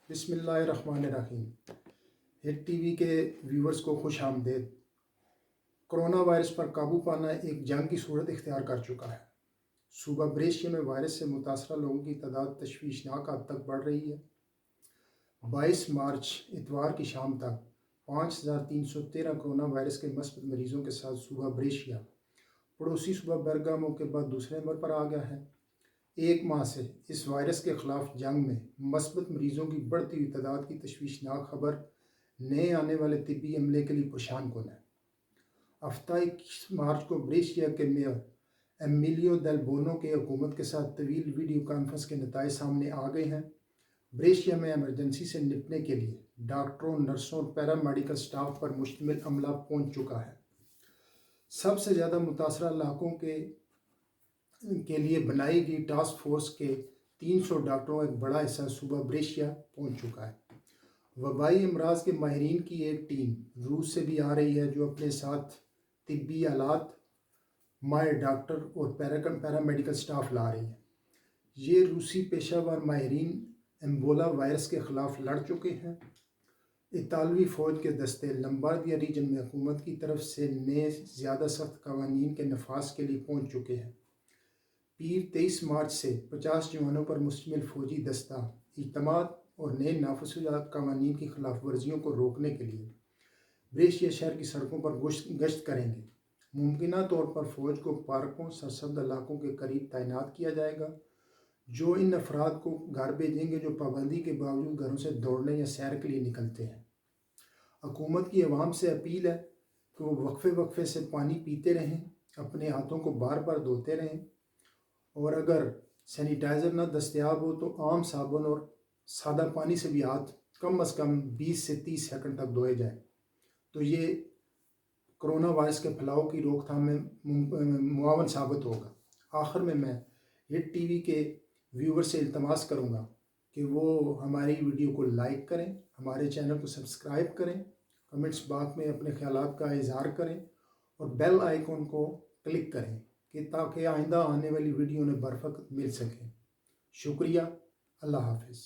بسم اللہ الرحمن الرحیم۔ ہٹ ٹی وی کے ویورز کو خوش آمدید۔ کرونا وائرس پر قابو پانا ایک جنگ کی صورت اختیار کر چکا ہے۔ صوبہ بریشیا میں وائرس سے متاثرہ لوگوں کی تعداد تشویشناک حد تک بڑھ رہی ہے۔ 22 مارچ اتوار کی شام تک 5313 کرونا وائرس کے مثبت مریضوں کے ساتھ صوبہ بریشیا پڑوسی صوبہ برگامو کے بعد دوسرے نمبر پر آ گیا ہے۔ ایک ماہ سے اس وائرس کے خلاف جنگ میں مثبت مریضوں کی بڑھتی ہوئی تعداد کی تشویشناک خبر نئے آنے والے طبی عملے کے لیے پریشان کن ہے۔ ہفتہ 21 مارچ کو بریشیا کے میئر ایمیلیو دیل بونو کے حکومت کے ساتھ طویل ویڈیو کانفرنس کے نتائج سامنے آ گئے ہیں۔ بریشیا میں ایمرجنسی سے نپٹنے کے لیے ڈاکٹروں، نرسوں اور پیرامیڈیکل سٹاف پر مشتمل عملہ پہنچ چکا ہے۔ سب سے زیادہ متاثرہ علاقوں کے لیے بنائی گئی ٹاسک فورس کے 300 ڈاکٹروں کا ایک بڑا حصہ صوبہ بریشیا پہنچ چکا ہے۔ وبائی امراض کے ماہرین کی ایک ٹیم روس سے بھی آ رہی ہے جو اپنے ساتھ طبی آلات، ماہر ڈاکٹر اور پیرامیڈیکل سٹاف لا رہی ہے۔ یہ روسی پیشہ ور ماہرین ایمبولا وائرس کے خلاف لڑ چکے ہیں۔ اطالوی فوج کے دستے لمباردیا ریجن میں حکومت کی طرف سے نئے زیادہ سخت قوانین کے نفاذ کے لیے پہنچ چکے ہیں۔ پیر 23 مارچ سے 50 جوانوں پر مشتمل فوجی دستہ اعتماد اور نئے نافذ شدہ قوانین کی خلاف ورزیوں کو روکنے کے لیے بریشیا شہر کی سڑکوں پر گشت کریں گے۔ ممکنہ طور پر فوج کو پارکوں، سرسبز علاقوں کے قریب تعینات کیا جائے گا جو ان افراد کو گھر بھیجیں گے جو پابندی کے باوجود گھروں سے دوڑنے یا سیر کے لیے نکلتے ہیں۔ حکومت کی عوام سے اپیل ہے کہ وہ وقفے سے پانی پیتے رہیں، اپنے ہاتھوں کو بار بار دھوتے رہیں، اور اگر سینیٹائزر نہ دستیاب ہو تو عام صابن اور سادہ پانی سے بھی ہاتھ کم از کم 20 سے 30 سیکنڈ تک دھوئے جائیں، تو یہ کرونا وائرس کے پھیلاؤ کی روک تھام میں معاون ثابت ہوگا۔ آخر میں ہٹ ٹی وی کے ویور سے التماس کروں گا کہ وہ ہماری ویڈیو کو لائک کریں، ہمارے چینل کو سبسکرائب کریں، کمنٹس باکس میں اپنے خیالات کا اظہار کریں اور بیل آئیکن کو کلک کریں تاکہ آئندہ آنے والی ویڈیو انہیں بروقت مل سکے۔ شکریہ۔ اللہ حافظ۔